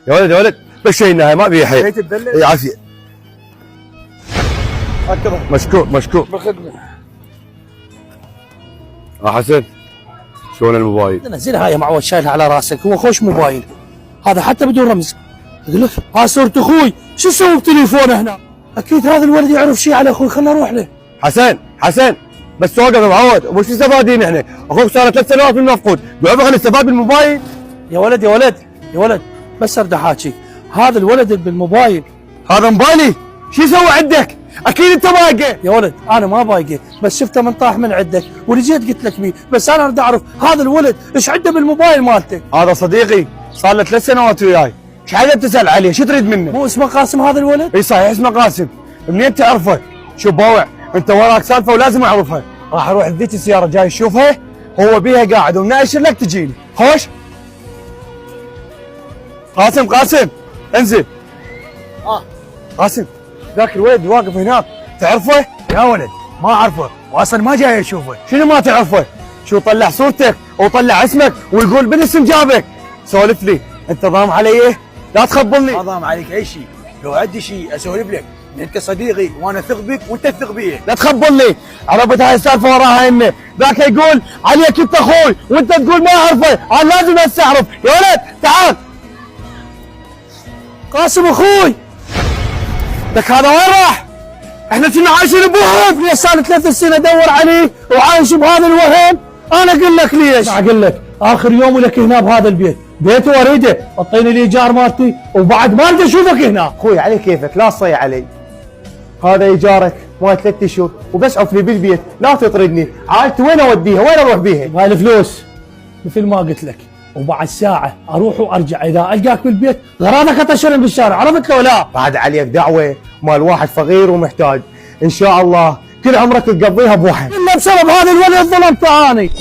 يا ولد يا ولد مشينا هاي ما بيها حيل. جاي تدلل؟ اي عافيه. اكرم. مشكور مشكور. بالخدمه. حسن شلون الموبايل؟ نزلها يا معود شايلها على راسك، هو خوش موبايل هذا حتى بدون رمز. اقول لك ها صورة اخوي، شو اسوي بتليفونه هنا؟ اكيد هذا الولد يعرف شيء على اخوي، خلنا نروح له. حسن بس توقف يا معود، وش مستفادين احنا؟ اخوك صار 3 سنوات من المفقود، دوبك نستفاد بالموبايل؟ يا ولد يا ولد يا ولد بس ارد احاكيك، هذا الولد بالموبايل. هذا موبايلي، شو يسوي عندك؟ اكيد انت بايقه. يا ولد انا ما بايقه، بس شفته من طاح من عندك ورجيت قلت لك بيه، بس انا اريد اعرف هذا الولد ايش عنده بالموبايل مالته. هذا صديقي صار له 3 سنوات وياي، ايش حاجه بتسال عليه؟ شو تريد منه؟ مو اسمه قاسم هذا الولد؟ اي صحيح اسمه قاسم. منين تعرفه؟ شوف باوع، انت وراك سالفه ولازم اعرفها. راح اروح لذيك السياره جاي اشوفها، هو بيها قاعد ومناقش لك تجيني، خوش؟ قاسم انزل. قاسم ذاك الولد واقف هناك تعرفه؟ يا ولد ما اعرفه واصلا ما جاي اشوفه. شنو ما تعرفه؟ شو طلع صورتك وطلع اسمك ويقول بالاسم جابك، سولف لي، انت ضام علي؟ لا تخبلني. ما ضام عليك اي شيء، لو عندي شيء اسولف لك، انت صديقي وانا ثق بك وانت تثق بي. لا تخبلني، عرفت هاي السالفه وراها انه ذاك يقول عليك انت اخوي وانت تقول ما اعرفه، انا لازم هسه اعرف. يا ولد تعال. قاسم اخوي. لك هذا وين راح؟ احنا كنا عايشين بوهم. ليش صار 3 سنين ادور عليه وعايش بهذا الوهم؟ انا اقول لك ليش. اقول لك اخر يوم لك هنا بهذا البيت، بيته اريده، اعطيني الايجار مالتي وبعد ما اريد اشوفك هنا. اخوي علي كيفك، لا تصيح علي. هذا ايجارك مال 3 اشهر وبس عفني بالبيت، لا تطردني. عائلتي وين اوديها؟ وين اروح بيها؟ هاي الفلوس مثل ما قلت لك، وبعد ساعة اروح وارجع، اذا القاك بالبيت غراضك اتشرن بالشارع، عرفت لو لا؟ بعد عليك دعوه مال واحد فقير ومحتاج، ان شاء الله كل عمرك تقضيها بوحد. الا بسبب هذا الولد ظلمت اني.